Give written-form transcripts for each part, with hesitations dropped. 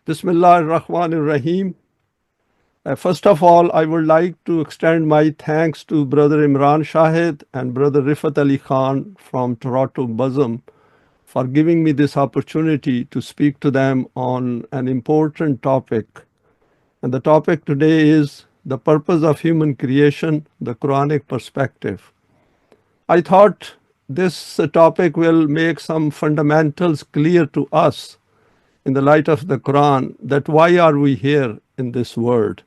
Bismillah ar-Rahman ar-Rahim. First of all, I would like to extend my thanks to Brother Imran Shahid and Brother Rifat Ali Khan from Toronto, Bazm, for giving me this opportunity to speak to them on an important topic. And the topic today is the purpose of human creation, the Quranic perspective. I thought this topic will make some fundamentals clear to us in the light of the Quran, that why are we here in this world,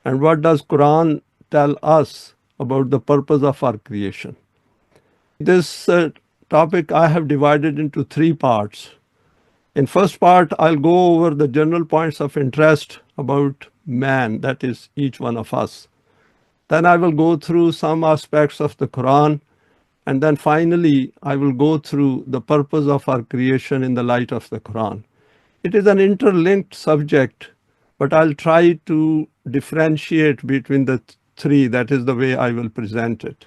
and what does Quran tell us about the purpose of our creation. This topic I have divided into three parts. In first part, I'll go over the general points of interest about man, that is each one of us. Then I will go through some aspects of the Quran, and then finally I will go through the purpose of our creation in the light of the Quran. It is an interlinked subject, but I'll try to differentiate between the three. That is the way I will present it.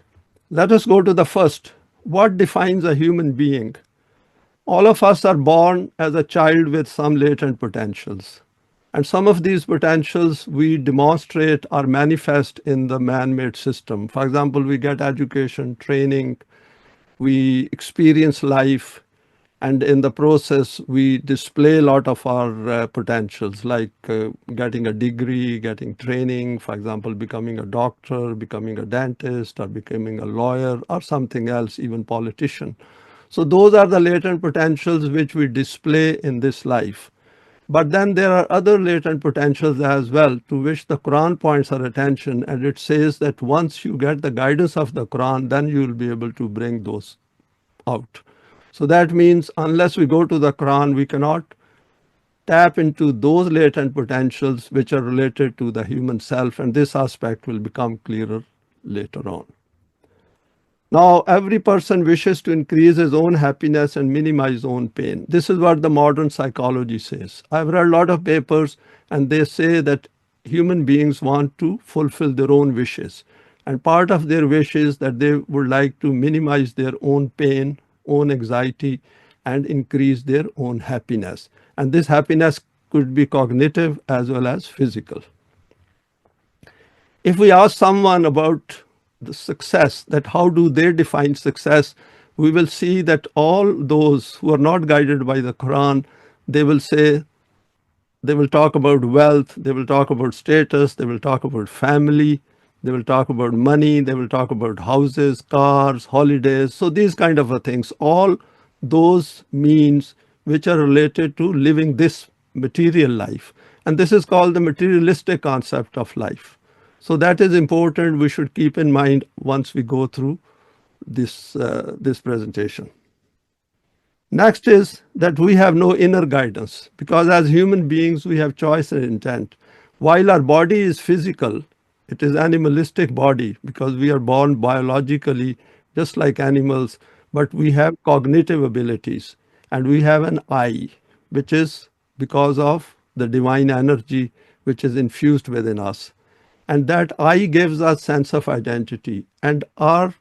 Let us go to the first. What defines a human being? All of us are born as a child with some latent potentials. And some of these potentials we demonstrate or manifest in the man-made system. For example, we get education, training, we experience life, and in the process, we display a lot of our potentials, like getting a degree, getting training, for example, becoming a doctor, becoming a dentist, or becoming a lawyer, or something else, even politician. So those are the latent potentials which we display in this life. But then there are other latent potentials as well, to which the Quran points our attention, and it says that once you get the guidance of the Quran, then you will be able to bring those out. So that means unless we go to the Quran, we cannot tap into those latent potentials which are related to the human self, and this aspect will become clearer later on. Now, every person wishes to increase his own happiness and minimize his own pain. This is what the modern psychology says. I've read a lot of papers, and they say that human beings want to fulfill their own wishes. And part of their wish is that they would like to minimize their own pain, own anxiety, and increase their own happiness. And this happiness could be cognitive as well as physical. If we ask someone about the success, that how do they define success, we will see that all those who are not guided by the Quran, they will say, they will talk about wealth, they will talk about status, they will talk about family, they will talk about money, they will talk about houses, cars, holidays. So these kind of things, all those means which are related to living this material life. And this is called the materialistic concept of life. So that is important. We should keep in mind once we go through this presentation. Next is that we have no inner guidance, because as human beings, we have choice and intent. While our body is physical, it is animalistic body, because we are born biologically just like animals, but we have cognitive abilities, and we have an I, which is because of the divine energy which is infused within us. And that I gives us sense of identity, and our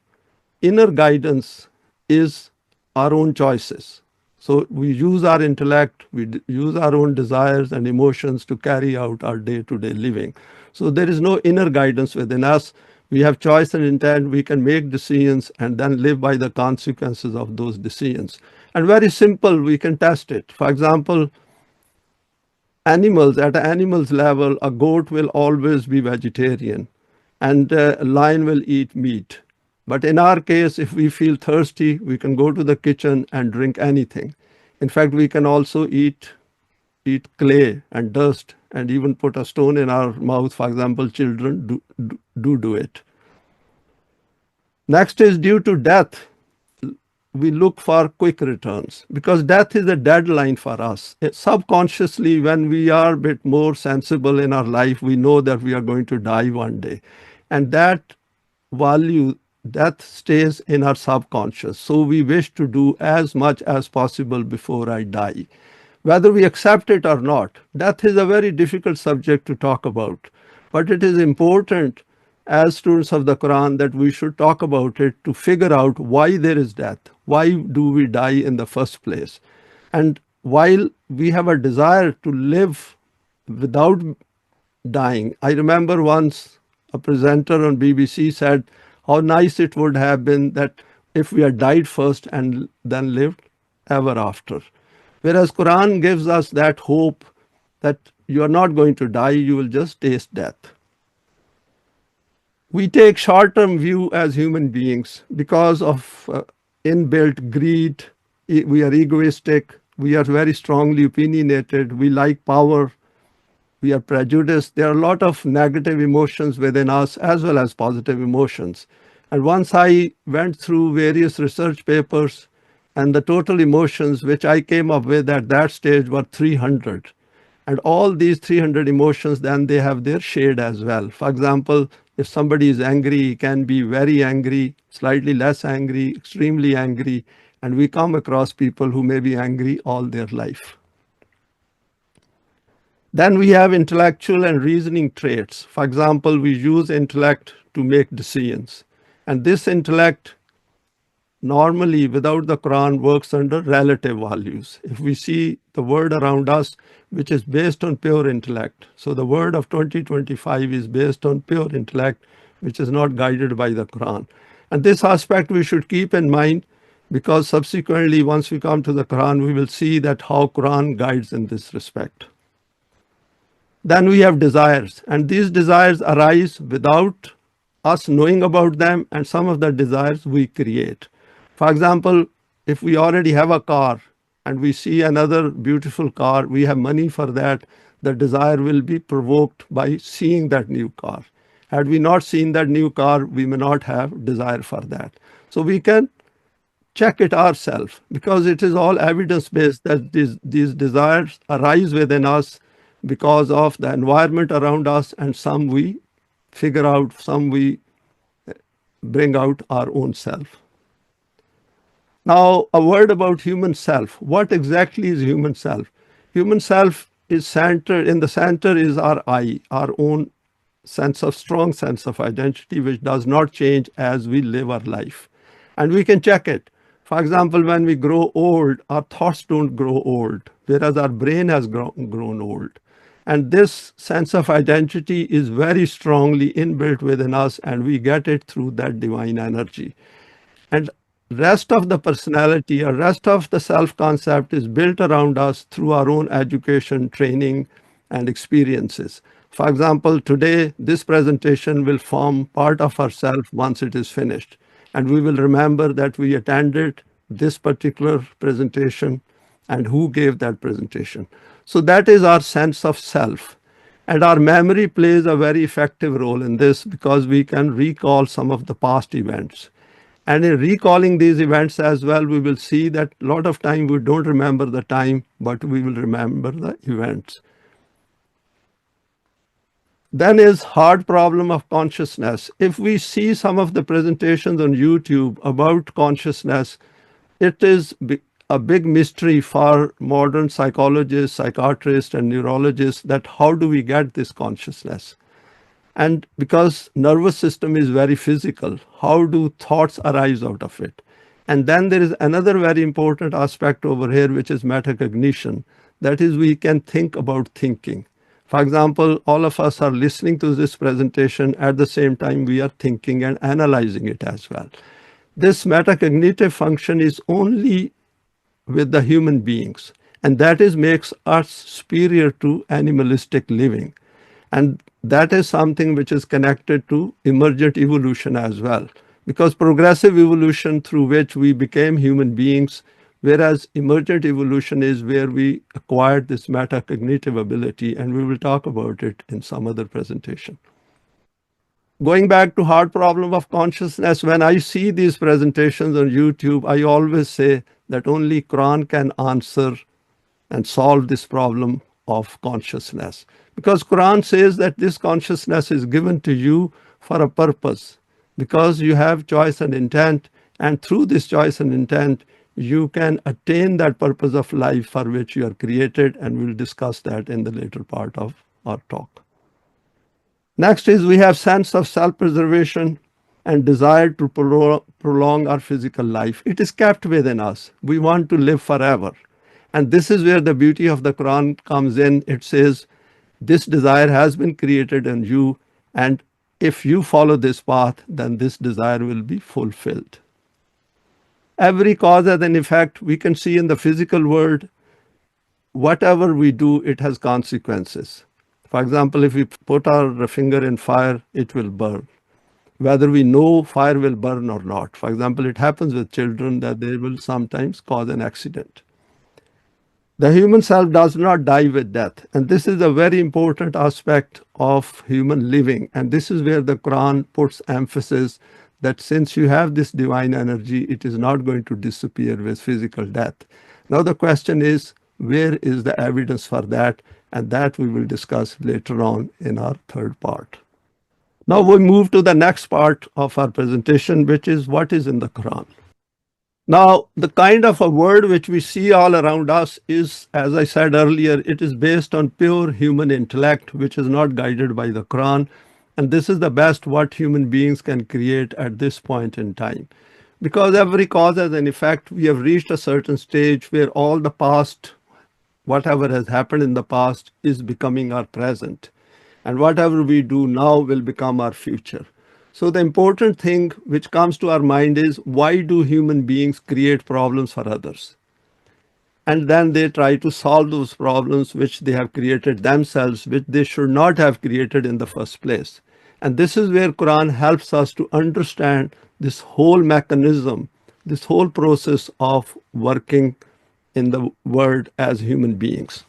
inner guidance is our own choices. So we use our intellect, we use our own desires and emotions to carry out our day-to-day living. So there is no inner guidance within us. We have choice and intent. We can make decisions and then live by the consequences of those decisions. And very simple, we can test it. For example, animals, at an animal's level, a goat will always be vegetarian, and a lion will eat meat. But in our case, if we feel thirsty, we can go to the kitchen and drink anything. In fact, we can also eat clay and dust, and even put a stone in our mouth. For example, children do it. Next is, due to death, we look for quick returns, because death is a deadline for us. Subconsciously, when we are a bit more sensible in our life, we know that we are going to die one day. And that value, death stays in our subconscious. So we wish to do as much as possible before I die. Whether we accept it or not, death is a very difficult subject to talk about. But it is important as students of the Quran that we should talk about it to figure out why there is death. Why do we die in the first place? And while we have a desire to live without dying. I remember once a presenter on BBC said how nice it would have been that if we had died first and then lived ever after. Whereas Quran gives us that hope that you are not going to die, you will just taste death. We take short-term view as human beings because of inbuilt greed. We are egoistic. We are very strongly opinionated. We like power. We are prejudiced. There are a lot of negative emotions within us as well as positive emotions. And once I went through various research papers, and the total emotions which I came up with at that stage were 300. And all these 300 emotions, then they have their shade as well. For example, if somebody is angry, he can be very angry, slightly less angry, extremely angry, and we come across people who may be angry all their life. Then we have intellectual and reasoning traits. For example, we use intellect to make decisions. And this intellect normally without the Quran works under relative values. If we see the world around us, which is based on pure intellect. So the world of 2025 is based on pure intellect, which is not guided by the Quran. And this aspect we should keep in mind because subsequently, once we come to the Quran, we will see that how Quran guides in this respect. Then we have desires, and these desires arise without us knowing about them, and some of the desires we create. For example, if we already have a car and we see another beautiful car, we have money for that, the desire will be provoked by seeing that new car. Had we not seen that new car, we may not have desire for that. So we can check it ourselves because it is all evidence-based that these desires arise within us because of the environment around us, and some we figure out, some we bring out our own self. Now, a word about human self. What exactly is human self? Human self is centered, in the center is our I, our own strong sense of identity, which does not change as we live our life. And we can check it. For example, when we grow old, our thoughts don't grow old, whereas our brain has grown old. And this sense of identity is very strongly inbuilt within us, and we get it through that divine energy. And rest of the personality or rest of the self-concept is built around us through our own education, training, and experiences. For example, today, this presentation will form part of ourself once it is finished. And we will remember that we attended this particular presentation and who gave that presentation. So that is our sense of self. And our memory plays a very effective role in this because we can recall some of the past events. And in recalling these events as well, we will see that a lot of time we don't remember the time, but we will remember the events. Then is hard problem of consciousness. If we see some of the presentations on YouTube about consciousness, it is a big mystery for modern psychologists, psychiatrists, and neurologists that how do we get this consciousness? And because nervous system is very physical, how do thoughts arise out of it? And then there is another very important aspect over here, which is metacognition. That is, we can think about thinking. For example, all of us are listening to this presentation. At the same time, we are thinking and analyzing it as well. This metacognitive function is only with the human beings, and that is makes us superior to animalistic living. And that is something which is connected to emergent evolution as well, because progressive evolution through which we became human beings, whereas emergent evolution is where we acquired this metacognitive ability, and we will talk about it in some other presentation. Going back to hard problem of consciousness, when I see these presentations on YouTube, I always say that only Quran can answer and solve this problem of consciousness. Because Quran says that this consciousness is given to you for a purpose, because you have choice and intent, and through this choice and intent, you can attain that purpose of life for which you are created, and we'll discuss that in the later part of our talk. Next is we have sense of self-preservation and desire to prolong our physical life. It is kept within us. We want to live forever. And this is where the beauty of the Quran comes in. It says, This desire has been created in you, and if you follow this path, then this desire will be fulfilled. Every cause and an effect we can see in the physical world. Whatever we do, it has consequences. For example, if we put our finger in fire, it will burn, whether we know fire will burn or not. For example, it happens with children that they will sometimes cause an accident. The human self does not die with death. And this is a very important aspect of human living. And this is where the Quran puts emphasis that since you have this divine energy, it is not going to disappear with physical death. Now the question is, where is the evidence for that? And that we will discuss later on in our third part. Now we move to the next part of our presentation, which is what is in the Quran. Now, the kind of a world which we see all around us is, as I said earlier, it is based on pure human intellect, which is not guided by the Quran. And this is the best what human beings can create at this point in time. Because every cause has an effect, we have reached a certain stage where all the past, whatever has happened in the past, is becoming our present. And whatever we do now will become our future. So the important thing which comes to our mind is, why do human beings create problems for others? And then they try to solve those problems which they have created themselves, which they should not have created in the first place. And this is where Quran helps us to understand this whole mechanism, this whole process of working in the world as human beings.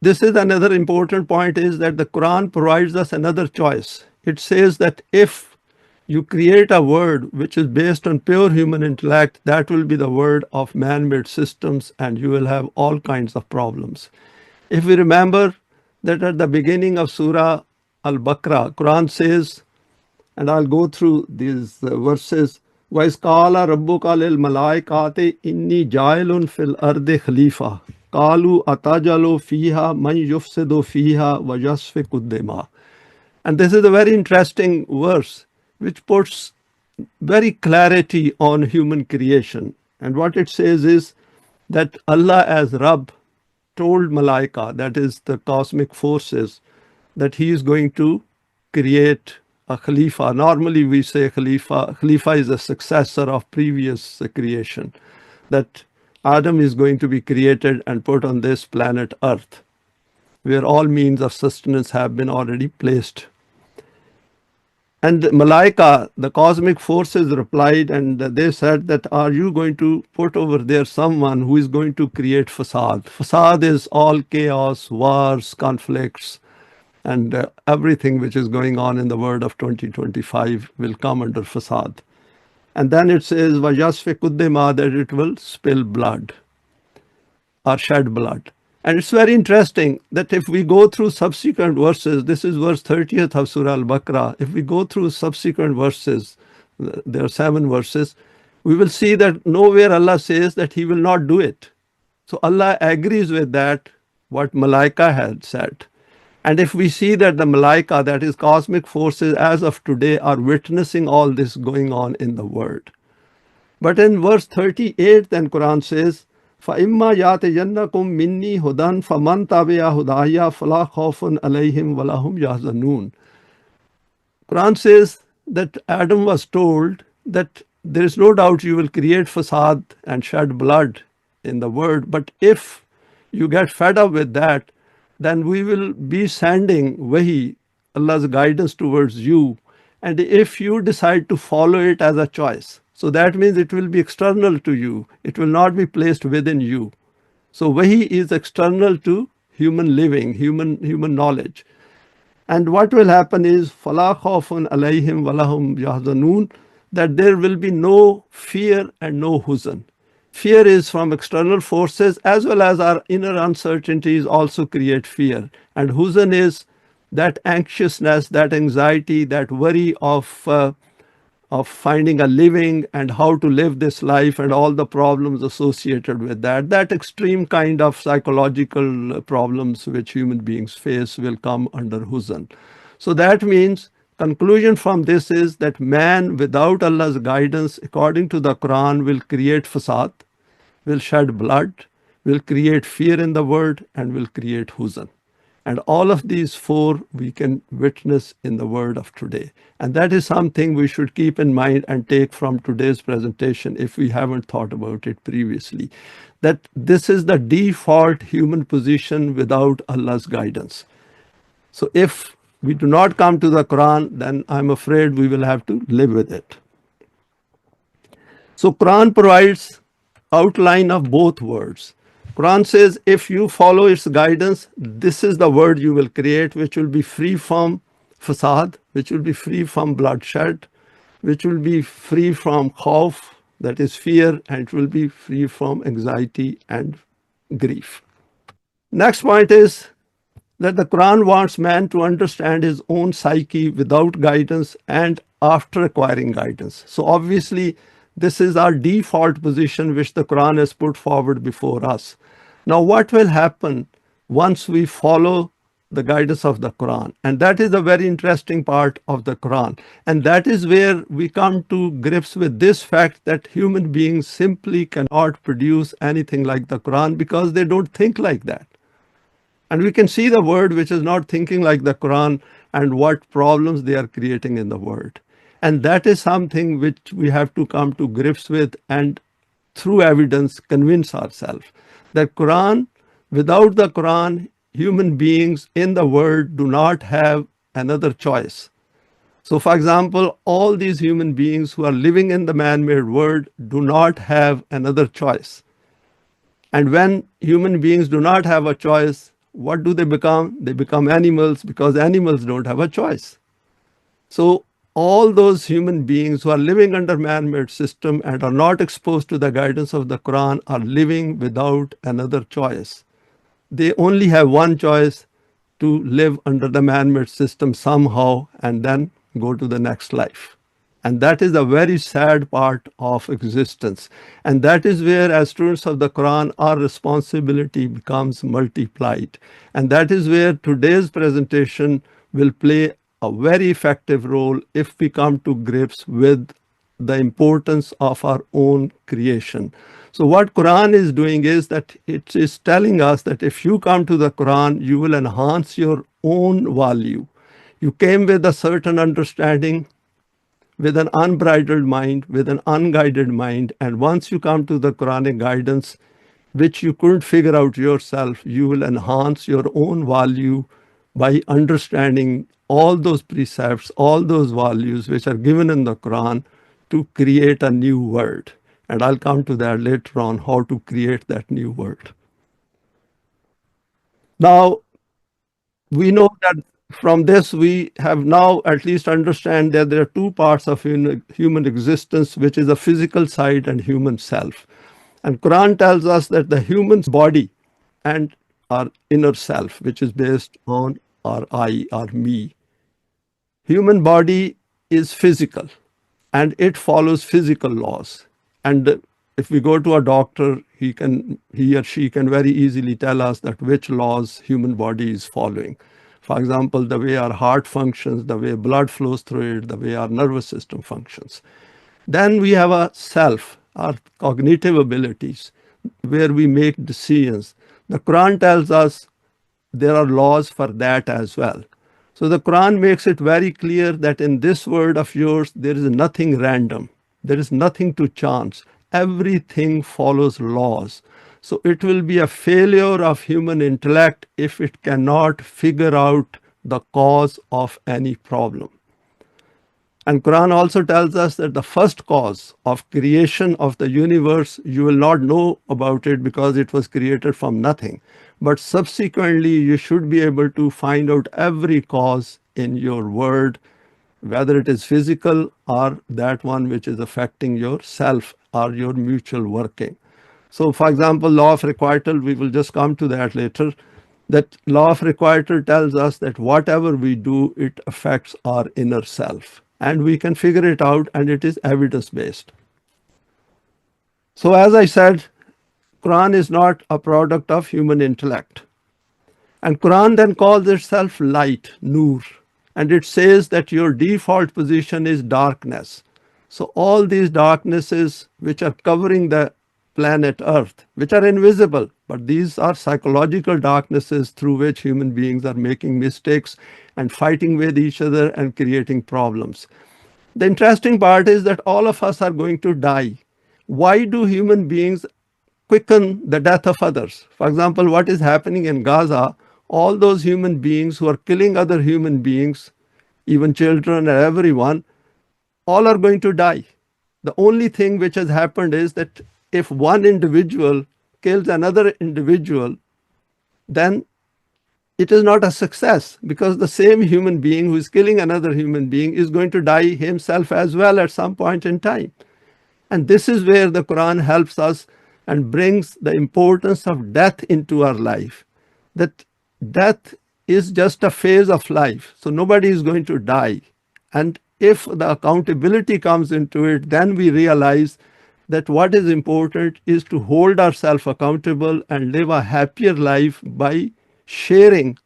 This is another important point, is that the Quran provides us another choice. It says that if you create a world which is based on pure human intellect, that will be the world of man-made systems, and you will have all kinds of problems. If we remember that at the beginning of Surah Al-Baqarah, Quran says, and I'll go through these verses, وَإِذْ قَالَ رَبُّكَ لِلْمَلَائِكَةِ إِنِّي جَاعِلٌ فِي الْأَرْضِ خَلِيفَةً قَالُوا أَتَجْعَلُ فِيهَا مَنْ يُفْسِدُ فِيهَا وَيَسْفِكُ الدِّمَاءَ. And this is a very interesting verse which puts very clarity on human creation. And what it says is that Allah as Rabb told Malaika, that is the cosmic forces, that he is going to create a Khalifa. Normally we say Khalifa. Khalifa is a successor of previous creation. That Adam is going to be created and put on this planet Earth, where all means of sustenance have been already placed. And Malaika, the cosmic forces, replied, and they said that, are you going to put over there someone who is going to create fasad? Fasad is all chaos, wars, conflicts, and everything which is going on in the world of 2025 will come under fasad. And then it says, وَيَسْفِكُ الدِّمَاءَ, that it will spill blood or shed blood. And it's very interesting that if we go through subsequent verses, this is verse 30th of Surah Al-Baqarah, if we go through subsequent verses, there are 7 verses, we will see that nowhere Allah says that he will not do it. So Allah agrees with that, what Malaika had said. And if we see that the Malaika, that is cosmic forces, as of today are witnessing all this going on in the world. But in verse 38, then Quran says, فَإِمَّا يَأْتِيَنَّكُم مِّنِّي هُدًى فَمَن تَبِعَ هُدَايَ فَلَا خَوْفٌ عَلَيْهِمْ وَلَا هُمْ يَحْزَنُونَ. Quran says that Adam was told that there is no doubt you will create fasad and shed blood in the world, but if you get fed up with that, then we will be sending wahi, Allah's guidance towards you, and if you decide to follow it as a choice, so that means it will be external to you. It will not be placed within you. So wahi is external to human living, human knowledge. And what will happen is, فَلَا خَوْفٌ عَلَيْهِمْ وَلَا هُمْ يَحْزَنُونَ, that there will be no fear and no huzn. Fear is from external forces, as well as our inner uncertainties also create fear. And huzn is that anxiousness, that anxiety, that worry of finding a living and how to live this life and all the problems associated with that. That extreme kind of psychological problems which human beings face will come under huzn. So that means, conclusion from this is that man without Allah's guidance, according to the Quran, will create fasad, will shed blood, will create fear in the world, and will create huzn. And all of these four we can witness in the world of today. And that is something we should keep in mind and take from today's presentation if we haven't thought about it previously. That this is the default human position without Allah's guidance. So if we do not come to the Quran, then I'm afraid we will have to live with it. So Quran provides outline of both words. Quran says if you follow its guidance, this is the word you will create, which will be free from fasad, which will be free from bloodshed, which will be free from khawf, that is fear, and it will be free from anxiety and grief. Next point is that the Quran wants man to understand his own psyche without guidance and after acquiring guidance. So obviously, this is our default position which the Quran has put forward before us. Now, what will happen once we follow the guidance of the Quran? And that is a very interesting part of the Quran. And that is where we come to grips with this fact that human beings simply cannot produce anything like the Quran because they don't think like that. And we can see the world which is not thinking like the Quran and what problems they are creating in the world. And that is something which we have to come to grips with and through evidence convince ourselves that Quran, without the Quran, human beings in the world do not have another choice. So for example, all these human beings who are living in the man-made world do not have another choice. And when human beings do not have a choice, what do they become? They become animals because animals don't have a choice. So all those human beings who are living under man-made system and are not exposed to the guidance of the Quran are living without another choice. They only have one choice, to live under the man-made system somehow and then go to the next life. And that is a very sad part of existence. And that is where, as students of the Quran, our responsibility becomes multiplied. And that is where today's presentation will play a very effective role if we come to grips with the importance of our own creation. So what Quran is doing is that it is telling us that if you come to the Quran, you will enhance your own value. You came with a certain understanding, with an unbridled mind, with an unguided mind. And once you come to the Quranic guidance, which you couldn't figure out yourself, you will enhance your own value by understanding all those precepts, all those values which are given in the Quran to create a new world. And I'll come to that later on, how to create that new world. Now, we know that from this, we have now at least understand that there are two parts of human existence, which is the physical side and human self. And Quran tells us that the human's body and our inner self, which is based on our I, our me. Human body is physical and it follows physical laws. And if we go to a doctor, he or she can very easily tell us that which laws human body is following. For example, the way our heart functions, the way blood flows through it, the way our nervous system functions. Then we have a self, our cognitive abilities, where we make decisions. The Quran tells us there are laws for that as well. So the Quran makes it very clear that in this world of yours, there is nothing random. There is nothing to chance. Everything follows laws. So it will be a failure of human intellect if it cannot figure out the cause of any problem. And Quran also tells us that the first cause of creation of the universe, you will not know about it because it was created from nothing. But subsequently, you should be able to find out every cause in your world, whether it is physical or that one which is affecting yourself or your mutual working. So for example, law of requital, we will just come to that later. That law of requital tells us that whatever we do, it affects our inner self. And we can figure it out, and it is evidence-based. So as I said, Quran is not a product of human intellect. And Quran then calls itself light, nur. And it says that your default position is darkness. So all these darknesses which are covering the planet Earth, which are invisible, but these are psychological darknesses through which human beings are making mistakes and fighting with each other and creating problems. The interesting part is that all of us are going to die. Why do human beings quicken the death of others? For example, what is happening in Gaza, all those human beings who are killing other human beings, even children and everyone, all are going to die. The only thing which has happened is that if one individual kills another individual, then it is not a success, because the same human being who is killing another human being is going to die himself as well at some point in time. And this is where the Quran helps us and brings the importance of death into our life. That death is just a phase of life. So nobody is going to die. And if the accountability comes into it, then we realize that what is important is to hold ourselves accountable and live a happier life by sharing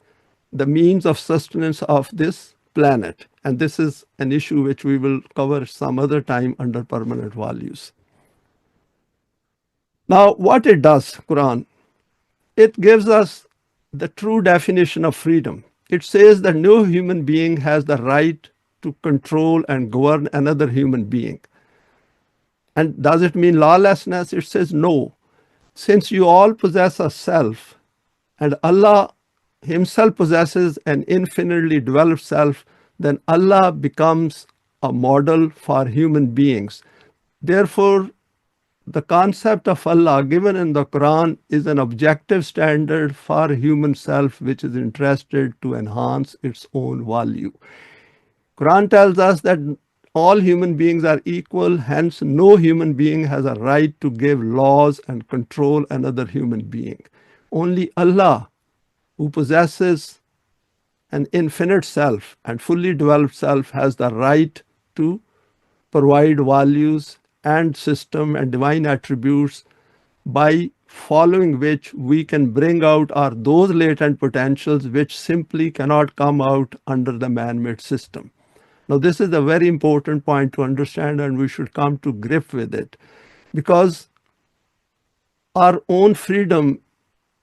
the means of sustenance of this planet. And this is an issue which we will cover some other time under permanent values. Now, what it does, Quran, it gives us the true definition of freedom. It says that no human being has the right to control and govern another human being. And does it mean lawlessness? It says no. Since you all possess a self, and Allah Himself possesses an infinitely developed self, then Allah becomes a model for human beings. Therefore, the concept of Allah given in the Quran is an objective standard for human self which is interested to enhance its own value. Quran tells us that all human beings are equal, hence no human being has a right to give laws and control another human being. Only Allah, who possesses an infinite self and fully developed self, has the right to provide values and system and divine attributes by following which we can bring out those latent potentials which simply cannot come out under the man-made system. Now, this is a very important point to understand, and we should come to grip with it, because our own freedom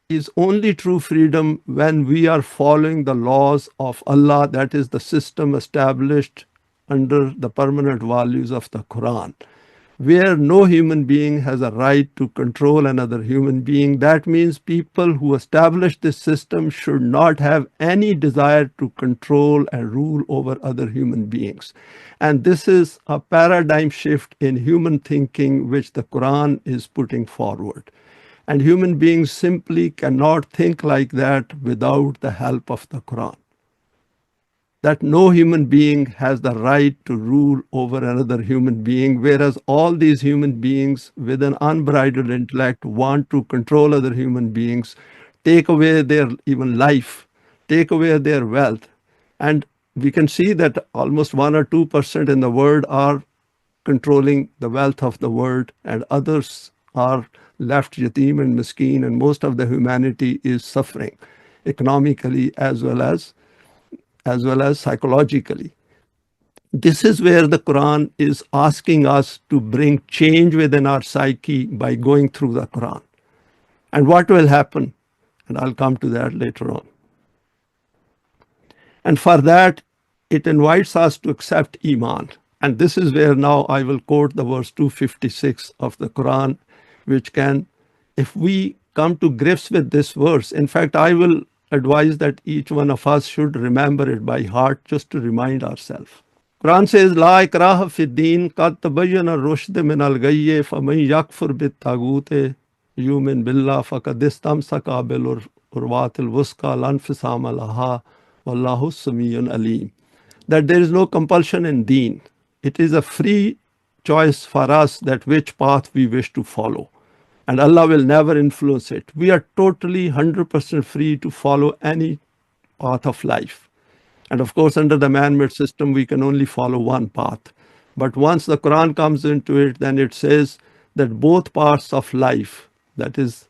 is only true freedom when we are following the laws of Allah, that is the system established under the permanent values of the Quran, where no human being has a right to control another human being. That means people who establish this system should not have any desire to control and rule over other human beings. And this is a paradigm shift in human thinking which the Quran is putting forward. And human beings simply cannot think like that without the help of the Quran. That no human being has the right to rule over another human being, whereas all these human beings with an unbridled intellect want to control other human beings, take away their even life, take away their wealth. And we can see that almost 1 or 2% in the world are controlling the wealth of the world, and others are left yatim and miskeen, and most of the humanity is suffering economically as well as psychologically. This is where the Quran is asking us to bring change within our psyche by going through the Quran. And what will happen? And I'll come to that later on. And for that, it invites us to accept Iman. And this is where now I will quote the verse 256 of the Quran, which can, if we come to grips with this verse, in fact, I will advise that each one of us should remember it by heart just to remind ourselves. Quran says, La ikraha fi din qad tabayyana ar-rushd min al-ghayy faman yakfur bit-taghut yu'min billah faqad istamsaka bil urwatil wusqa la infisama laha wallahu samiyyun alim. That there is no compulsion in deen. It is a free choice for us that which path we wish to follow. And Allah will never influence it. We are totally 100% free to follow any path of life. And of course, under the man-made system, we can only follow one path. But once the Quran comes into it, then it says that both parts of life, that is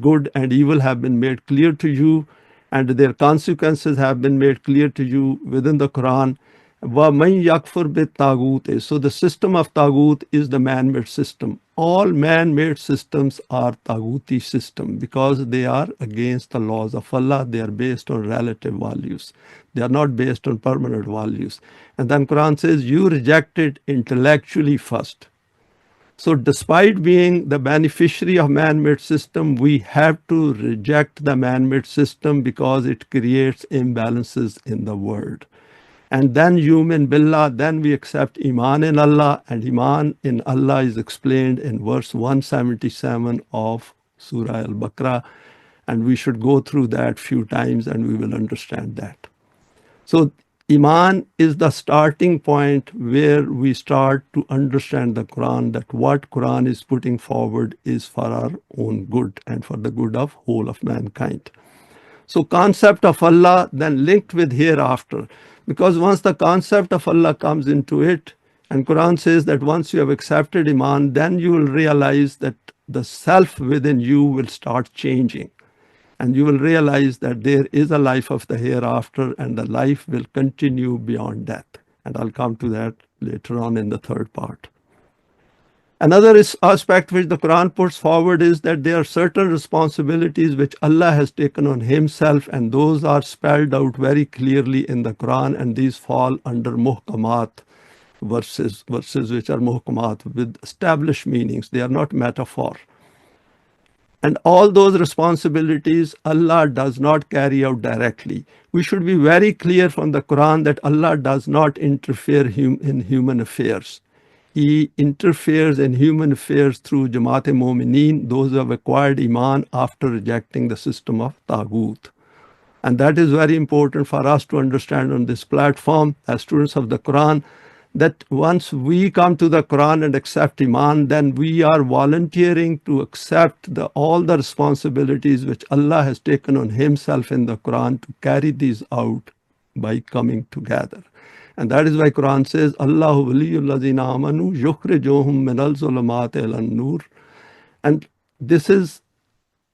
good and evil, have been made clear to you, and their consequences have been made clear to you within the Quran. وَمَنْ يَكْفُرْ بِالطَّاغُوتِ. So the system of Taghut is the man-made system. All man-made systems are Taghuti system because they are against the laws of Allah. They are based on relative values. They are not based on permanent values. And then Quran says, you reject it intellectually first. So despite being the beneficiary of man-made system, we have to reject the man-made system because it creates imbalances in the world. And then yumin billah, then we accept iman in Allah, and iman in Allah is explained in verse 177 of Surah Al-Baqarah, and we should go through that few times and we will understand that. So iman is the starting point where we start to understand the Quran, that what Quran is putting forward is for our own good and for the good of whole of mankind. So concept of Allah then linked with hereafter, because once the concept of Allah comes into it, and Quran says that once you have accepted iman, then you will realize that the self within you will start changing. And you will realize that there is a life of the hereafter and the life will continue beyond death. And I'll come to that later on in the third part. Another aspect which the Quran puts forward is that there are certain responsibilities which Allah has taken on himself, and those are spelled out very clearly in the Quran, and these fall under muhkamat verses which are muhkamat with established meanings. They are not metaphor. And all those responsibilities Allah does not carry out directly. We should be very clear from the Quran that Allah does not interfere in human affairs. He interferes in human affairs through Jamaat-e-Momineen, those who have acquired Iman after rejecting the system of Taghut. And that is very important for us to understand on this platform as students of the Quran, that once we come to the Quran and accept Iman, then we are volunteering to accept all the responsibilities which Allah has taken on himself in the Quran to carry these out by coming together. And that is why Quran says, Allahu waliyul lazina amanu yukhrijuhum minal zulumati ilan nur. And this is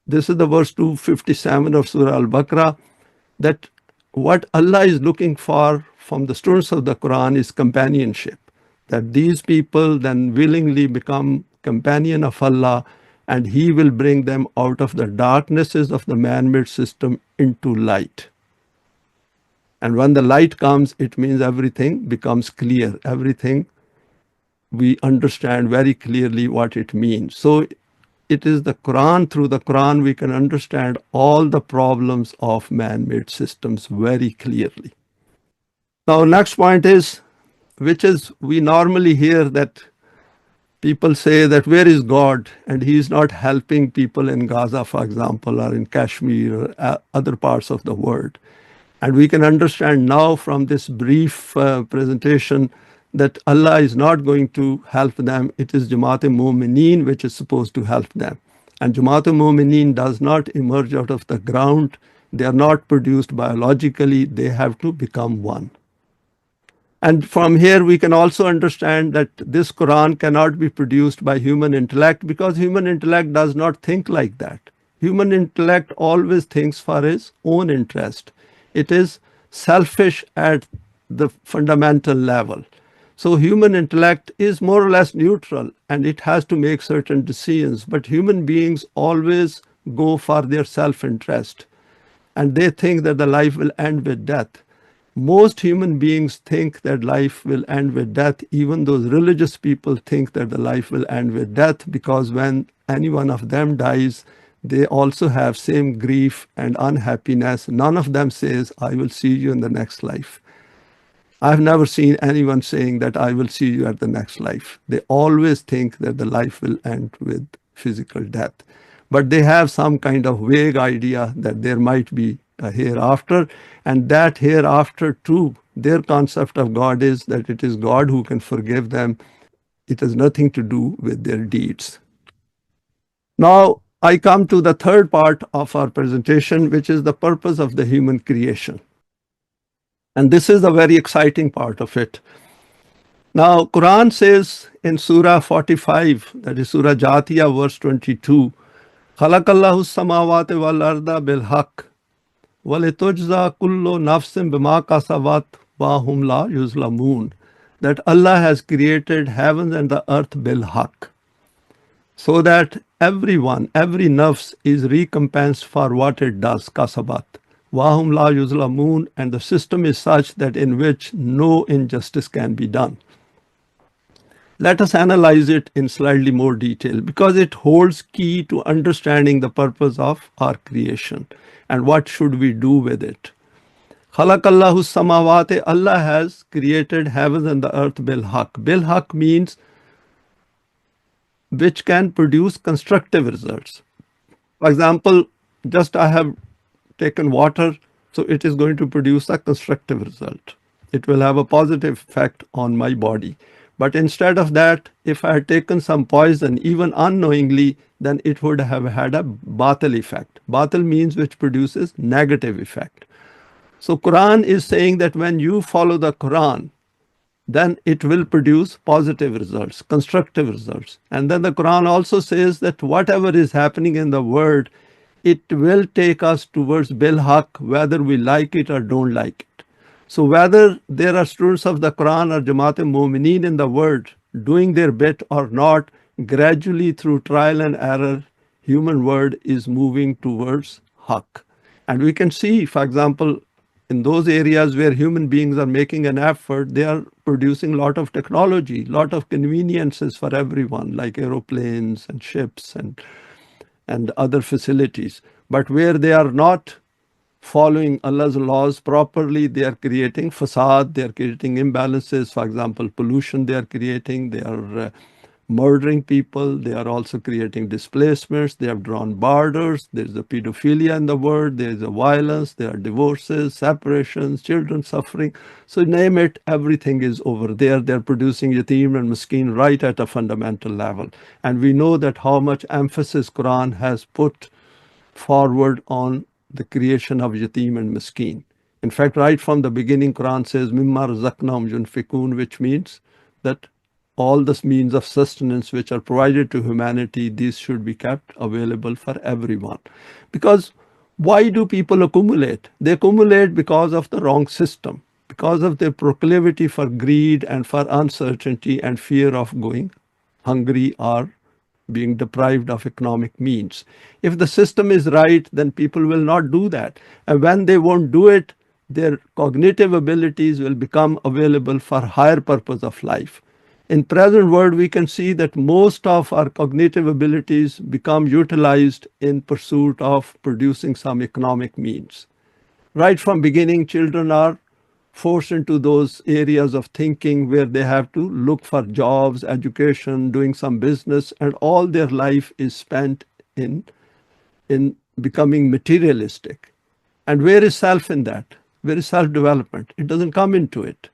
the verse 257 of Surah Al-Baqarah, that what Allah is looking for from the students of the Quran is companionship, that these people then willingly become companion of Allah, and He will bring them out of the darknesses of the man-made system into light. And when the light comes, it means everything becomes clear. Everything we understand very clearly what it means. So it is the Quran, through the Quran we can understand all the problems of man-made systems very clearly. Now next point is, which is we normally hear that people say that where is God, and He is not helping people in Gaza, for example, or in Kashmir or other parts of the world. And we can understand now from this brief presentation that Allah is not going to help them. It is Jamaat-e-Momineen which is supposed to help them. And Jamaat-e-Momineen does not emerge out of the ground. They are not produced biologically. They have to become one. And from here we can also understand that this Quran cannot be produced by human intellect, because human intellect does not think like that. Human intellect always thinks for its own interest. It is selfish at the fundamental level. So human intellect is more or less neutral and it has to make certain decisions, but human beings always go for their self-interest and they think that the life will end with death. Most human beings think that life will end with death. Even those religious people think that the life will end with death, because when any one of them dies, they also have same grief and unhappiness. None of them says, I will see you in the next life. I've never seen anyone saying that I will see you at the next life. They always think that the life will end with physical death. But they have some kind of vague idea that there might be a hereafter, and that hereafter too, their concept of God is that it is God who can forgive them. It has nothing to do with their deeds. Now, I come to the third part of our presentation, which is the purpose of the human creation. And this is a very exciting part of it. Now, Quran says in Surah 45, that is Surah Jatiyah, verse 22, خَلَقَ اللَّهُ السَّمَاوَاتِ وَالْأَرْضَ بِالْحَقِّ وَلِتُجْزَى كُلُّ نَفْسٍ بِمَا كَسَبَتْ وَهُمْ لَا يُظْلَمُونَ, that Allah has created heavens and the earth bil haq, so that everyone, every nafs is recompensed for what it does, kasabat. Wahum la yuzlamun, and the system is such that in which no injustice can be done. Let us analyze it in slightly more detail because it holds key to understanding the purpose of our creation and what should we do with it. Khalaqallahu samawati, Allah has created heavens and the earth bil haq. Bil haq means which can produce constructive results. For example, just I have taken water, so it is going to produce a constructive result. It will have a positive effect on my body. But instead of that, if I had taken some poison, even unknowingly, then it would have had a batil effect. Batil means which produces negative effect. So Quran is saying that when you follow the Quran, then it will produce positive results, constructive results. And then the Quran also says that whatever is happening in the world, it will take us towards bil haq, whether we like it or don't like it. So whether there are students of the Quran or Jamaat-e-Mu'mineen in the world doing their bit or not, gradually through trial and error, human world is moving towards haq. And we can see, for example, in those areas where human beings are making an effort, they are producing a lot of technology, lot of conveniences for everyone, like aeroplanes and ships and other facilities. But where they are not following Allah's laws properly, they are creating fasad, they are creating imbalances. For example, pollution they are creating, they are murdering people, they are also creating displacements, they have drawn borders, there's a pedophilia in the world, there's a violence, there are divorces, separations, children suffering. So name it, everything is over there. They're producing yatim and miskin right at a fundamental level. And we know that how much emphasis Quran has put forward on the creation of yatim and miskin. In fact, right from the beginning, Quran says, Mimma razaqnahum yunfikun, which means that all the means of sustenance which are provided to humanity, these should be kept available for everyone. Because why do people accumulate? They accumulate because of the wrong system, because of their proclivity for greed and for uncertainty and fear of going hungry or being deprived of economic means. If the system is right, then people will not do that. And when they won't do it, their cognitive abilities will become available for higher purpose of life. In present world, we can see that most of our cognitive abilities become utilized in pursuit of producing some economic means. Right from beginning, children are forced into those areas of thinking where they have to look for jobs, education, doing some business, and all their life is spent in becoming materialistic. And where is self in that? Where is self-development? It doesn't come into it.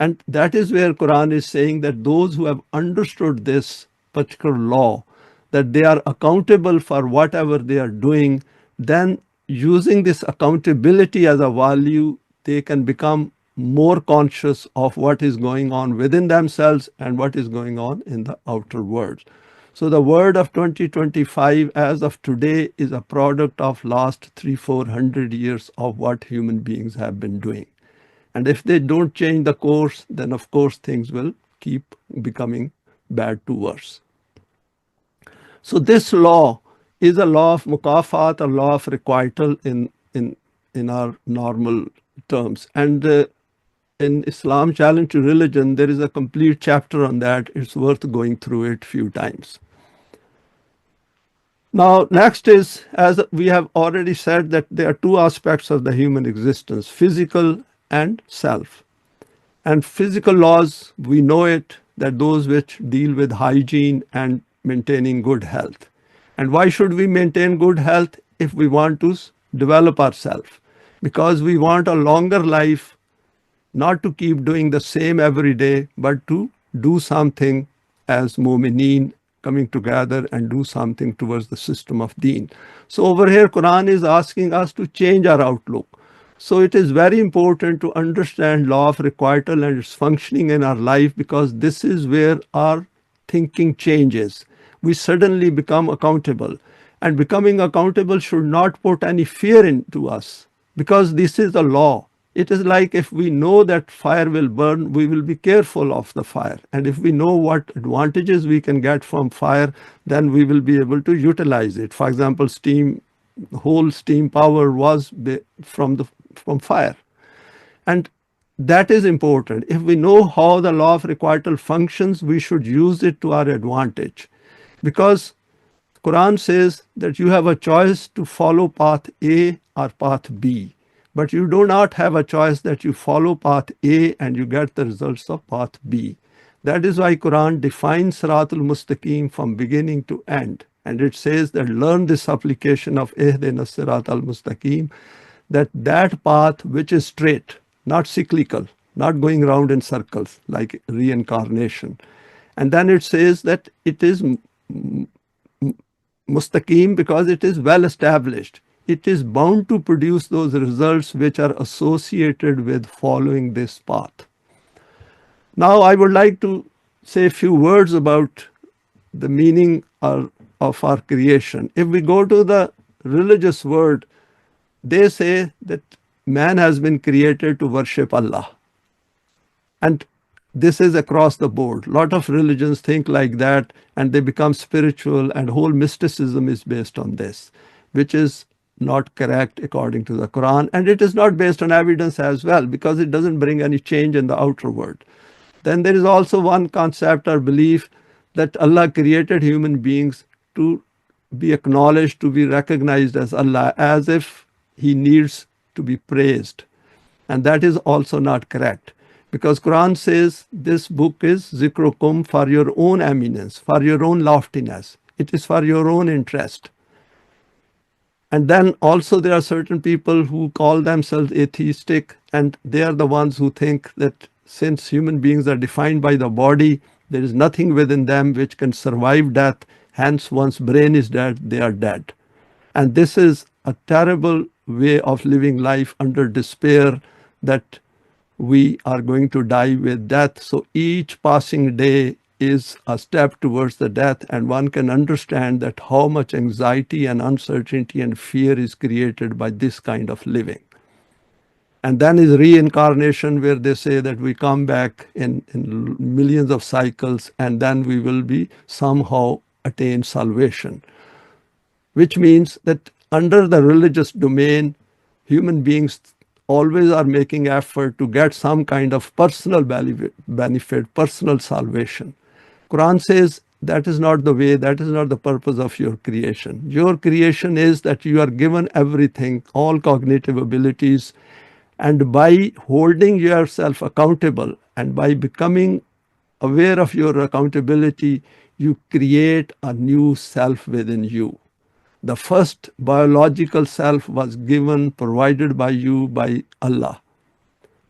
And that is where Quran is saying that those who have understood this particular law, that they are accountable for whatever they are doing, then using this accountability as a value, they can become more conscious of what is going on within themselves and what is going on in the outer world. So the word of 2025 as of today is a product of last 300-400 years of what human beings have been doing. And if they don't change the course, then of course things will keep becoming bad to worse. So this law is a law of mukafat, a law of requital in our normal terms. And in Islam Challenge to Religion, there is a complete chapter on that. It's worth going through it a few times. Now, next is, as we have already said, that there are two aspects of the human existence, physical and self. And physical laws, we know it, that those which deal with hygiene and maintaining good health. And why should we maintain good health if we want to develop ourselves? Because we want a longer life, not to keep doing the same every day, but to do something as mu'mineen, coming together and do something towards the system of deen. So over here, Quran is asking us to change our outlook. So it is very important to understand law of requital and its functioning in our life, because this is where our thinking changes. We suddenly become accountable. And becoming accountable should not put any fear into us, because this is a law. it is like if we know that fire will burn, we will be careful of the fire. And if we know what advantages we can get from fire, then we will be able to utilize it. For example, whole steam power was from fire. And that is important. If we know how the law of requital functions, we should use it to our advantage. Because Quran says that you have a choice to follow path A or path B. But you do not have a choice that you follow path A and you get the results of path B. That is why Quran defines Siratul Mustaqim from beginning to end. And it says that learn this application of Ihdina Siratal Mustaqim, that path which is straight, not cyclical, not going round in circles like reincarnation. And then it says that it is mustaqim because it is well established. It is bound to produce those results which are associated with following this path. Now I would like to say a few words about the meaning of our creation. If we go to the religious world, they say that man has been created to worship Allah. And this is across the board. A lot of religions think like that and they become spiritual, and whole mysticism is based on this, which is not correct according to the Quran. And it is not based on evidence as well, because it doesn't bring any change in the outer world. Then there is also one concept or belief that Allah created human beings to be acknowledged, to be recognized as Allah, as if he needs to be praised. And that is also not correct, because Quran says this book is zikrukum, for your own eminence, for your own loftiness. It is for your own interest. And then also there are certain people who call themselves atheistic, and they are the ones who think that since human beings are defined by the body, there is nothing within them which can survive death. Hence, once brain is dead, they are dead. And this is a terrible way of living life under despair that we are going to die with death. So each passing day is a step towards the death, and one can understand that how much anxiety and uncertainty and fear is created by this kind of living. And then is reincarnation, where they say that we come back in millions of cycles and then we will be somehow attain salvation, which means that under the religious domain, human beings always are making effort to get some kind of personal benefit, personal salvation. Quran says that is not the way, that is not the purpose of your creation. Your creation is that you are given everything, all cognitive abilities, and by holding yourself accountable and by becoming aware of your accountability, you create a new self within you. The first biological self was given, provided by you by Allah.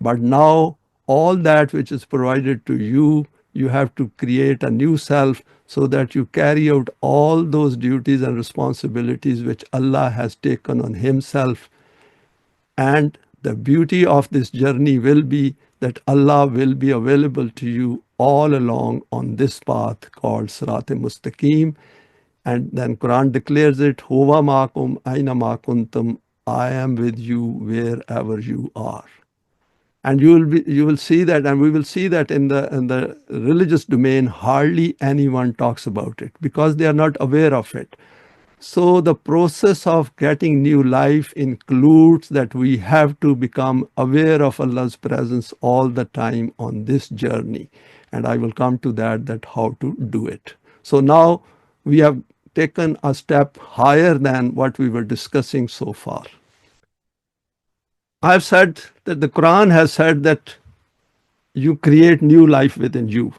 But now all that which is provided to you, you have to create a new self so that you carry out all those duties and responsibilities which Allah has taken on himself. And the beauty of this journey will be that Allah will be available to you all along on this path called Sirat-e-Mustaqim. And then Quran declares it, Huwa ma'akum aina ma kuntum, I am with you wherever you are. And you will see that, and we will see that in the religious domain, hardly anyone talks about it because they are not aware of it. So the process of getting new life includes that we have to become aware of Allah's presence all the time on this journey. And I will come to that how to do it. So now we have taken a step higher than what we were discussing so far. I've said that the Quran has said that you create new life within you.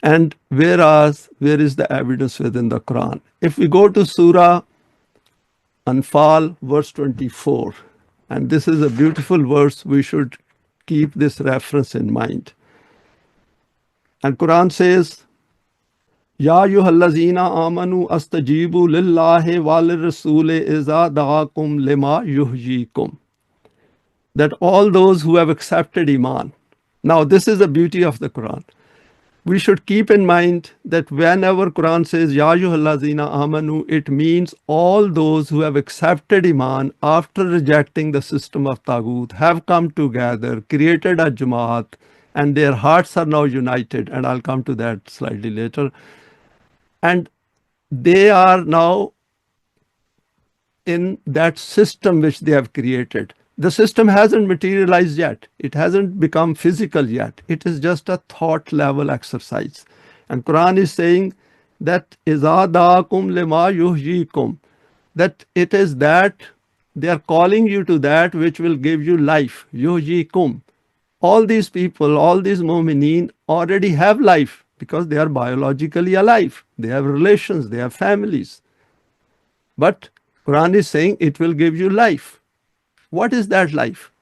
And where is the evidence within the Quran? If we go to Surah Anfal, verse 24, and this is a beautiful verse, we should keep this reference in mind. And Quran says, Ya ayyuhallazina amanu astajibu lillahi walirrasuli iza da'akum lima yuhyikum. That all those who have accepted Iman. Now this is the beauty of the Quran. we should keep in mind that whenever Quran says Ya ayyuhallazina amanu, it means all those who have accepted Iman after rejecting the system of Taghut, have come together, created a Jamaat, and their hearts are now united. And I'll come to that slightly later. And they are now in that system which they have created. The system hasn't materialized yet. It hasn't become physical yet. It is just a thought level exercise. And Quran is saying that إِذَا دَعَاكُمْ لِمَا يُحْيِيكُمْ, that it is that they are calling you to that which will give you life. يُحْيِيكُمْ. All these people, all these mu'mineen already have life because they are biologically alive. They have relations, they have families. But Quran is saying it will give you life. What is that life?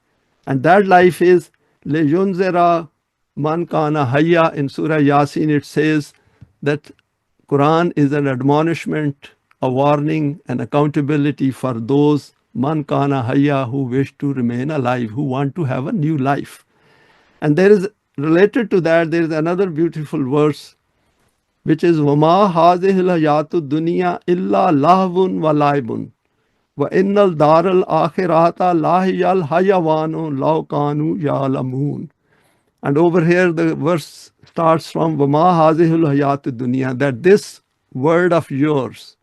And that life is لِيُنْذِرَ مَنْ كَانَ حَيًّا. In Surah Yasin it says that Quran is an admonishment, a warning, an accountability for those man kana hayya, who wish to remain alive, who want to have a new life. And there is, related to that, there is another beautiful verse which is وَمَا هَذِهِ الْحَيَاةُ الدُّنْيَا إِلَّا لَهْوٌ وَلَعِبٌ وَإِنَّ الدَّارَ الْآخِرَةَ لَهِيَ الْحَيَوَانُ لَوْ كَانُوا يَعْلَمُونَ. And over here the verse starts from وَمَا هَذِهِ الْحَيَاةُ الدُّنْيَا, that this world of yours,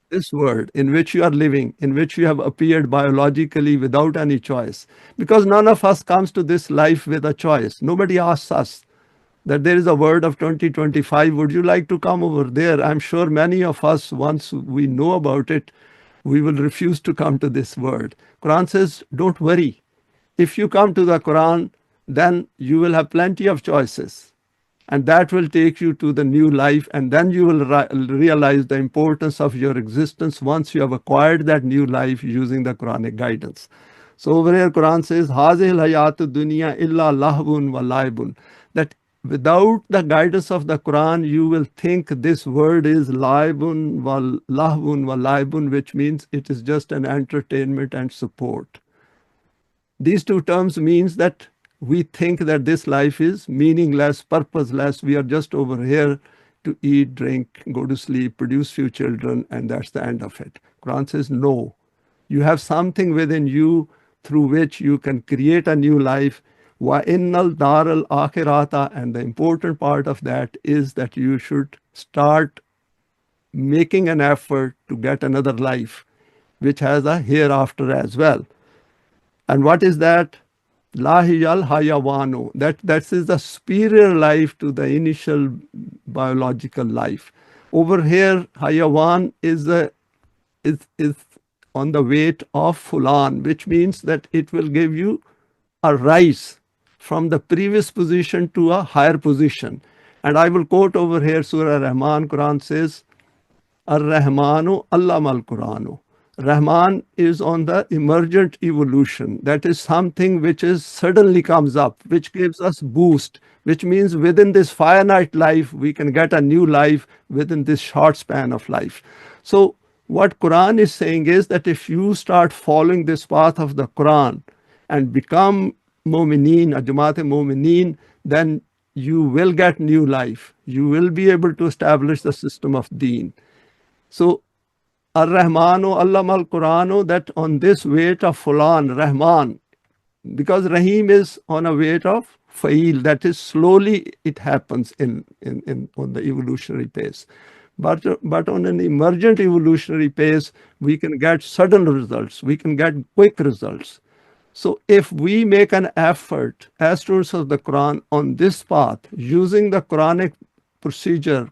this world in which you are living, in which you have appeared biologically without any choice, because none of us comes to this life with a choice. Nobody asks us that there is a world of 2025, would you like to come over there? I'm sure many of us, once we know about it, we will refuse to come to this world. Quran says, don't worry. If you come to the Quran, then you will have plenty of choices. And that will take you to the new life. And then you will realize the importance of your existence once you have acquired that new life using the Quranic guidance. So over here, Quran says, هَذِهِ الْحَيَاةُ الدُّنْيَا إِلَّا لَهْوٌ وَلَعِبٌ. That without the guidance of the Quran, you will think this word is lahvun wa laibun, which means it is just an entertainment and support. These two terms means that we think that this life is meaningless, purposeless. We are just over here to eat, drink, go to sleep, produce few children, and that's the end of it. Quran says, no. You have something within you through which you can create a new life. وَإِنَّ الدَّارَ الْآخِرَةَ. And the important part of that is that you should start making an effort to get another life, which has a hereafter as well. And what is that? Lahiyal hayawanu. That is the superior life to the initial biological life. Over here, hayawan is on the weight of fulan, which means that it will give you a rise from the previous position to a higher position. And I will quote over here Surah Rahman. Quran says, Ar-Rahmanu Allama al-Quranu. Rahman is on the emergent evolution. That is something which is suddenly comes up, which gives us boost, which means within this finite life, we can get a new life within this short span of life. So what Quran is saying is that if you start following this path of the Quran and become mu'mineen, a Jamaat-e-Mu'mineen, then you will get new life. You will be able to establish the system of deen. So Ar-Rahmanu Allama al-Quranu, that on this weight of Fulan, Rahman, because Rahim is on a weight of Fa'il, that is slowly it happens on the evolutionary pace. But on an emergent evolutionary pace, we can get sudden results, we can get quick results. So if we make an effort as students of the Quran on this path, using the Quranic procedure,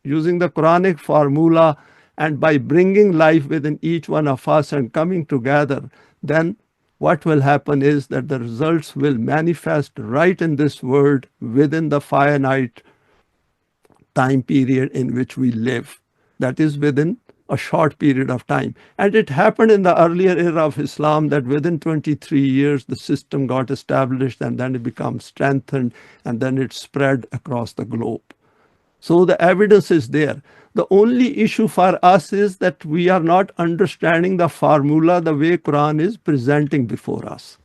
using the Quranic formula, and by bringing life within each one of us and coming together, then what will happen is that the results will manifest right in this world within the finite time period in which we live. That is within a short period of time. And it happened in the earlier era of Islam that within 23 years the system got established, and then it becomes strengthened, and then it spread across the globe. So the evidence is there. The only issue for us is that we are not understanding the formula the way Quran is presenting before us.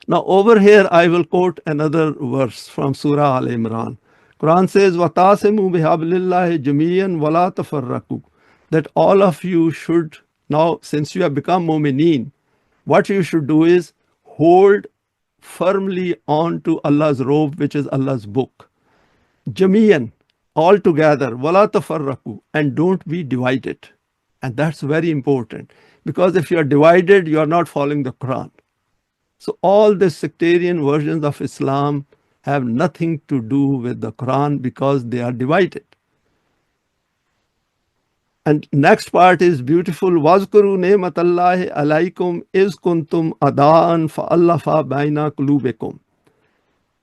Now over here I will quote another verse from Surah Al-Imran. Quran says, وَتَعْصِمُوا بِحَبْلِ اللَّهِ جَمِيعًا وَلَا تَفَرَّقُوا, that all of you should, now since you have become mu'mineen, what you should do is hold firmly on to Allah's robe, which is Allah's book. Jamiyan, all together, wala tafarraku, and don't be divided. And that's very important, because if you are divided, you are not following the Quran. So all the sectarian versions of Islam have nothing to do with the Quran because they are divided. And next part is beautiful. وَاذْكُرُوا نِعْمَةَ اللَّهِ عَلَيْكُمْ إِذْ كُنْتُمْ أَعْدَاءً فَأَلَّفَ بَيْنَ قُلُوبِكُمْ.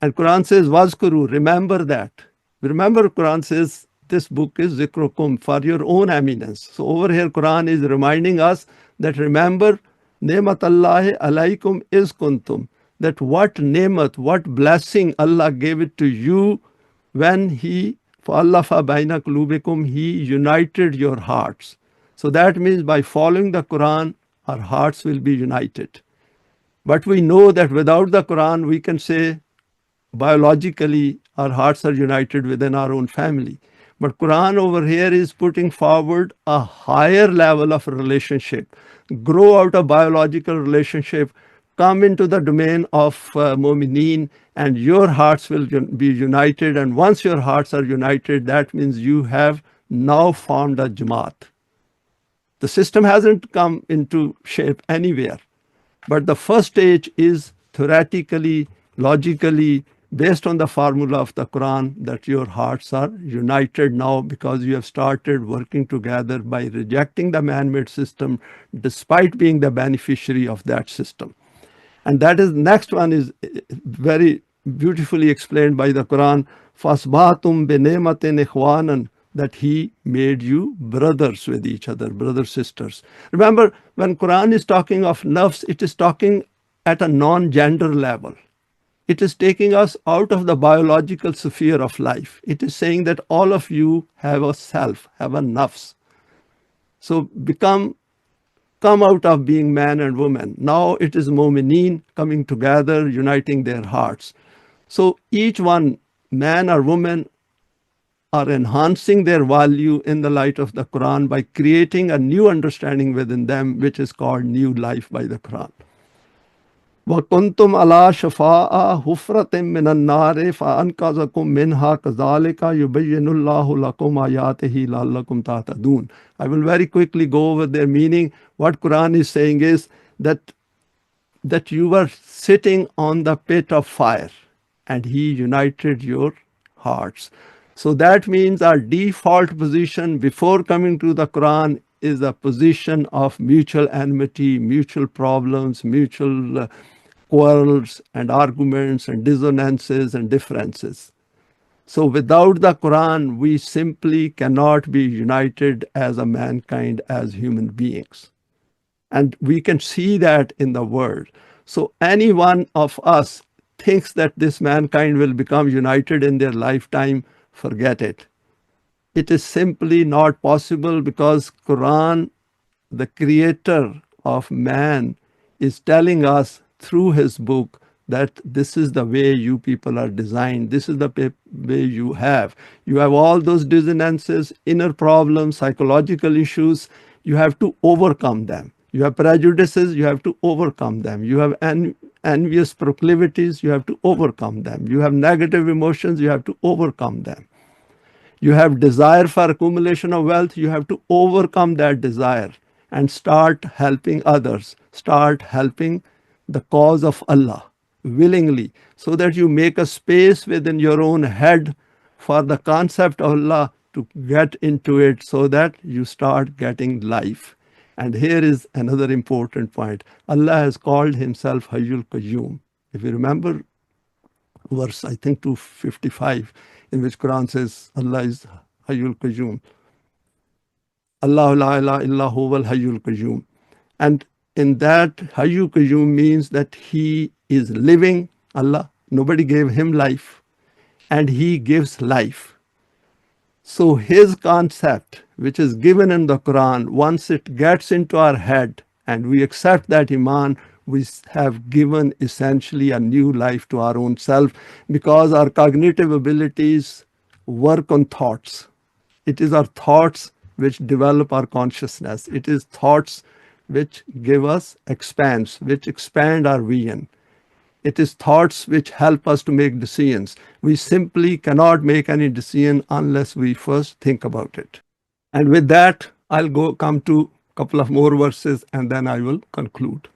And Quran says, وَاذْكُرُوا, remember that. Remember, Quran says, this book is zikrukum, for your own eminence. So over here, Quran is reminding us that remember, نِعْمَةَ اللَّهِ عَلَيْكُمْ إِذْ كُنْتُمْ, that what ni'mat, what blessing Allah gave it to you when He فَأَلَّفَ بَيْنَ قُلُوبِكُمْ, He united your hearts. So that means by following the Quran, our hearts will be united. But we know that without the Quran, we can say biologically our hearts are united within our own family. But Quran over here is putting forward a higher level of relationship. Grow out of biological relationship, come into the domain of mu'mineen, and your hearts will be united. And once your hearts are united, that means you have now formed a Jamaat. The system hasn't come into shape anywhere. But the first stage is theoretically, logically, based on the formula of the Quran, that your hearts are united now because you have started working together by rejecting the man-made system despite being the beneficiary of that system. And that is, next one is very beautifully explained by the Quran. فَأَصْبَحْتُمْ بِنِعْمَةٍ إِخْوَانًا, that He made you brothers with each other, brother sisters. Remember, when Quran is talking of nafs, it is talking at a non-gender level. It is taking us out of the biological sphere of life. It is saying that all of you have a self, have a nafs. So come out of being man and woman. Now it is mu'mineen coming together, uniting their hearts. So each one, man or woman, are enhancing their value in the light of the Quran by creating a new understanding within them, which is called new life by the Quran. وَكُنْتُمْ عَلَى شَفَاءَ حُفْرَةٍ مِّنَ النَّارِ فَأَنْقَذَكُم مِّنْهَا كَذَلِكَ يُبَيِّنُ اللَّهُ لَكُمْ آيَاتِهِ لَعَلَّكُمْ تَهْتَدُونَ. I will very quickly go over their meaning. What Quran is saying is that you were sitting on the pit of fire and He united your hearts. So that means our default position before coming to the Quran is a position of mutual enmity, mutual problems, mutual quarrels and arguments and dissonances and differences. So without the Quran, we simply cannot be united as a mankind, as human beings. And we can see that in the world. So any one of us thinks that this mankind will become united in their lifetime, forget it. It is simply not possible, because Quran, the creator of man, is telling us through his book that this is the way you people are designed. This is the way you have. You have all those dissonances, inner problems, psychological issues. You have to overcome them. You have prejudices, you have to overcome them. You have envious proclivities, you have to overcome them. You have negative emotions, you have to overcome them. You have desire for accumulation of wealth, you have to overcome that desire and start helping others, start helping the cause of Allah willingly, so that you make a space within your own head for the concept of Allah to get into it, so that you start getting life. And here is another important point. Allah has called Himself Hayyul Qayyum. If you remember verse, I think 255, in which Quran says Allah is Hayyul Qayyum. Allahu la ilaha illa huwal Hayyul Qayyum. And in that, Hayyul Qayyum means that He is living, Allah. Nobody gave Him life, and He gives life. So His concept, which is given in the Quran, once it gets into our head and we accept that Iman, we have given essentially a new life to our own self, because our cognitive abilities work on thoughts. It is our thoughts which develop our consciousness. It is thoughts which give us expanse, which expand our vision. It is thoughts which help us to make decisions. We simply cannot make any decision unless we first think about it. And with that, I'll come to a couple of more verses and then I will conclude.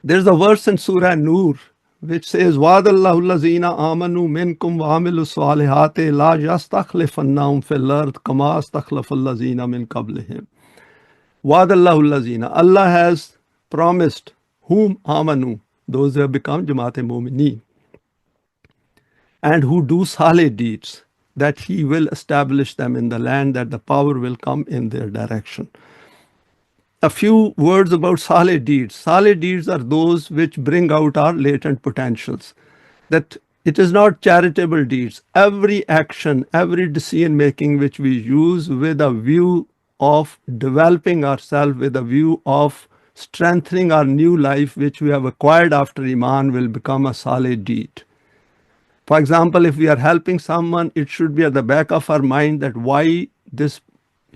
There's a verse in Surah Nur which says, وَعَدَ اللَّهُ الَّذِينَ آمَنُوا مِنْكُمْ وَعَمِلُوا الصَّالِحَاتِ لَا يَسْتَخْلِفَنَّهُمْ فِي الْأَرْضِ كَمَا اسْتَخْلَفَ الَّذِينَ مِنْ قَبْلِهِمْ. وَعَدَ اللَّهُ الَّذِينَ, Allah has promised whom amanu, those who have become Jamaat-e-Mu'mineen, and who do salih deeds, that He will establish them in the land, that the power will come in their direction. A few words about salih deeds. Salih deeds are those which bring out our latent potentials. That it is not charitable deeds. Every action, every decision making which we use with a view of developing ourselves, with a view of strengthening our new life which we have acquired after Iman, will become a salih deed. For example, if we are helping someone, it should be at the back of our mind that why this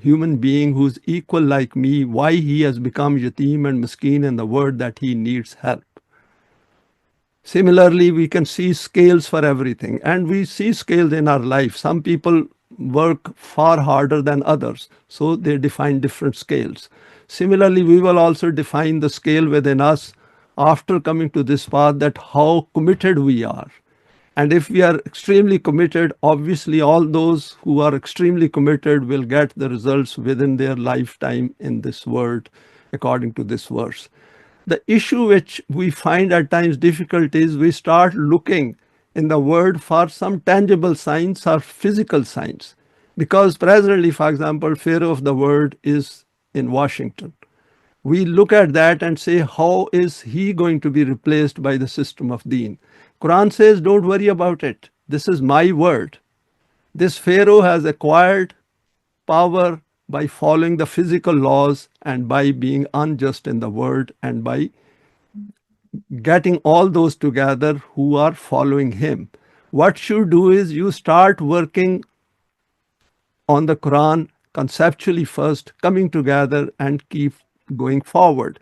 human being who's equal like me, why he has become yatim and miskeen in the world, that he needs help. Similarly, we can see scales for everything, and we see scales in our life. Some people work far harder than others, so they define different scales. Similarly, we will also define the scale within us after coming to this path, that how committed we are. And if we are extremely committed, obviously all those who are extremely committed will get the results within their lifetime in this world, according to this verse. The issue which we find at times difficult is we start looking in the word for some tangible signs or physical signs. Because presently, for example, Pharaoh of the world is in Washington. We look at that and say, how is he going to be replaced by the system of Deen? Quran says, don't worry about it. This is my word. This Pharaoh has acquired power by following the physical laws and by being unjust in the world and by getting all those together who are following him. What you do is you start working on the Quran conceptually first, coming together and keep going forward.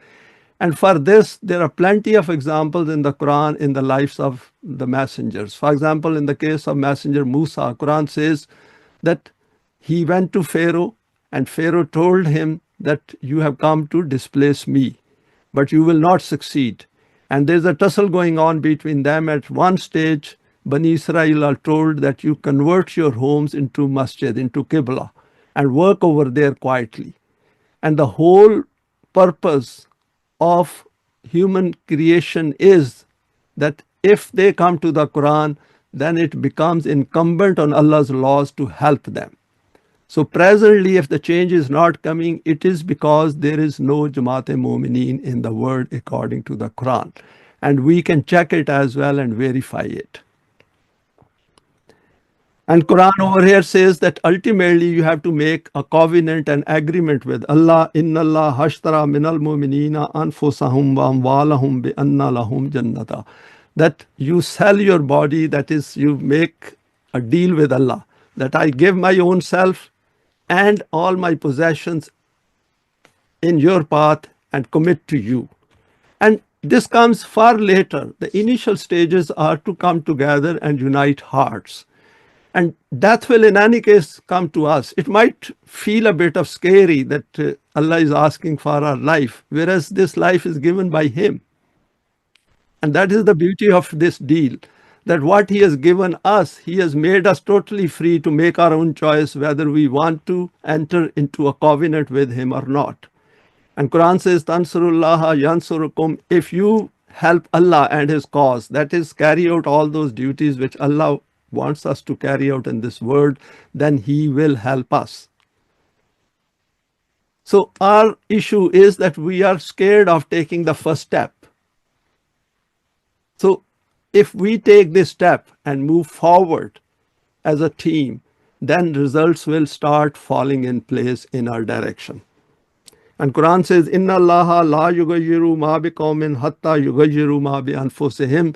And for this, there are plenty of examples in the Quran in the lives of the messengers. For example, in the case of Messenger Musa, Quran says that he went to Pharaoh and Pharaoh told him that you have come to displace me, but you will not succeed. And there's a tussle going on between them. At one stage, Bani Israel are told that you convert your homes into masjid, into Qibla, and work over there quietly. And the whole purpose of human creation is that if they come to the Quran, then it becomes incumbent on Allah's laws to help them. So presently, if the change is not coming, it is because there is no Jamaat-e-Mu'mineen in the world according to the Quran. And we can check it as well and verify it. And Quran over here says that ultimately you have to make a covenant and agreement with Allah. Inna Allah hashtara minal mu'minina anfusahum wa amwalahum bi anna lahum jannata. That you sell your body, that is, you make a deal with Allah, that I give my own self and all my possessions in your path and commit to you. And this comes far later. The initial stages are to come together and unite hearts. And death will in any case come to us. It might feel a bit of scary that Allah is asking for our life, whereas this life is given by Him. And that is the beauty of this deal, that what He has given us, He has made us totally free to make our own choice whether we want to enter into a covenant with Him or not. And Quran says, Tansurullaha yansurukum. If you help Allah and His cause, that is, carry out all those duties which Allah wants us to carry out in this world, then He will help us. So our issue is that we are scared of taking the first step. So if we take this step and move forward as a team, then results will start falling in place in our direction. And Quran says, Inna Allaha la yughayyiru ma biqawmin hatta yughayyiru ma bi anfusihim.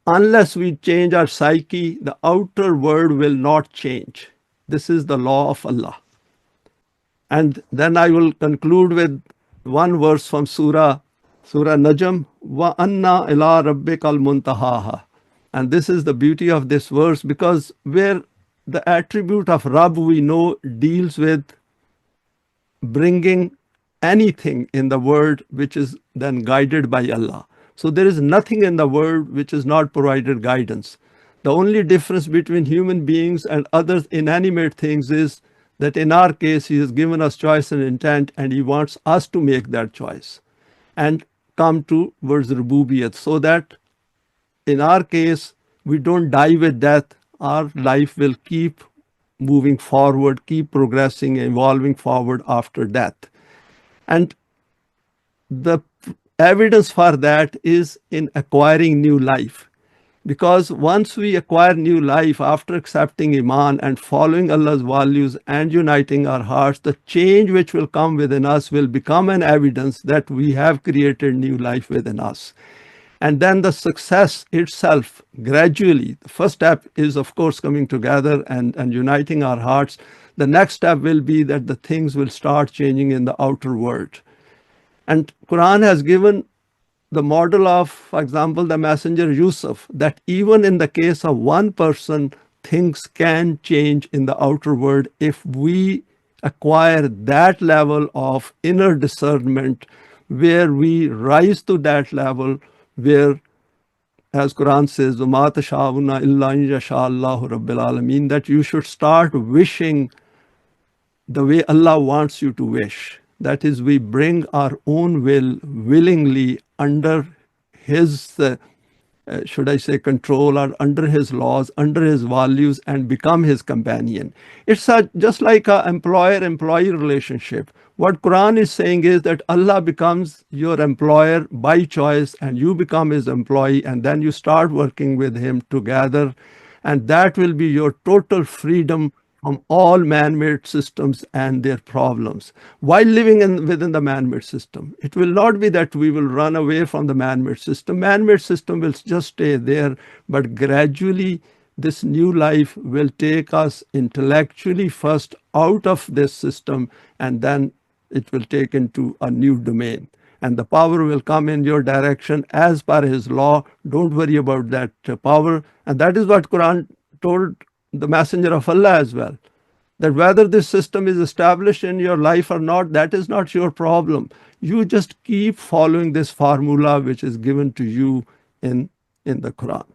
unless we change our psyche, the outer world will not change. This is the law of Allah. And then I will conclude with one verse from Surah Najm, wa anna ila rabbikal muntahaha. And this is the beauty of this verse, because where the attribute of Rabb we know deals with bringing anything in the world which is then guided by Allah. So there is nothing in the world which is not provided guidance. The only difference between human beings and other inanimate things is that in our case, He has given us choice and intent, and He wants us to make that choice and come towards Rububiyat, so that in our case, we don't die with death. Our life will keep moving forward, keep progressing, evolving forward after death. And the evidence for that is in acquiring new life. Because once we acquire new life after accepting Iman and following Allah's values and uniting our hearts, the change which will come within us will become an evidence that we have created new life within us. And then the success itself, gradually, the first step is, of course, coming together and uniting our hearts. The next step will be that the things will start changing in the outer world. And Quran has given the model of, for example, the messenger Yusuf, that even in the case of one person, things can change in the outer world if we acquire that level of inner discernment, where we rise to that level, where, as Quran says, وَمَا تَشَاءُونَ إِلَّا أَن يَشَاءَ اللَّهُ رَبُّ الْعَالَمِينَ, that you should start wishing the way Allah wants you to wish. That is, we bring our own will willingly under His, should I say, control, or under His laws, under His values, and become His companion. It's just like an employer-employee relationship. What Quran is saying is that Allah becomes your employer by choice, and you become His employee, and then you start working with Him together, and that will be your total freedom from all man-made systems and their problems. While living within the man-made system, it will not be that we will run away from the man-made system. Man-made system will just stay there, but gradually this new life will take us intellectually first out of this system, and then it will take into a new domain. And the power will come in your direction as per His law. Don't worry about that power. And that is what Quran told the messenger of Allah as well, that whether this system is established in your life or not, that is not your problem. You just keep following this formula which is given to you in the Quran.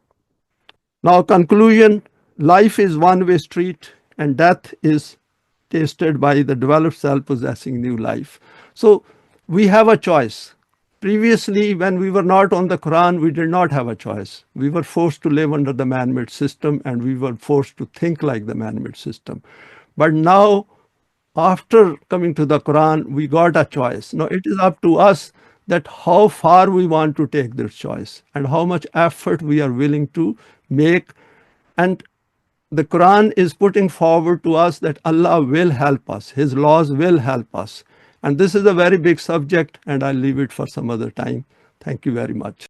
Now, conclusion: life is one-way street, and death is tasted by the developed self possessing new life. So we have a choice. Previously, when we were not on the Quran, we did not have a choice. We were forced to live under the man-made system, and we were forced to think like the man-made system. But now, after coming to the Quran, we got a choice. Now it is up to us that how far we want to take this choice and how much effort we are willing to make. And the Quran is putting forward to us that Allah will help us. His laws will help us. And this is a very big subject, and I'll leave it for some other time. Thank you very much.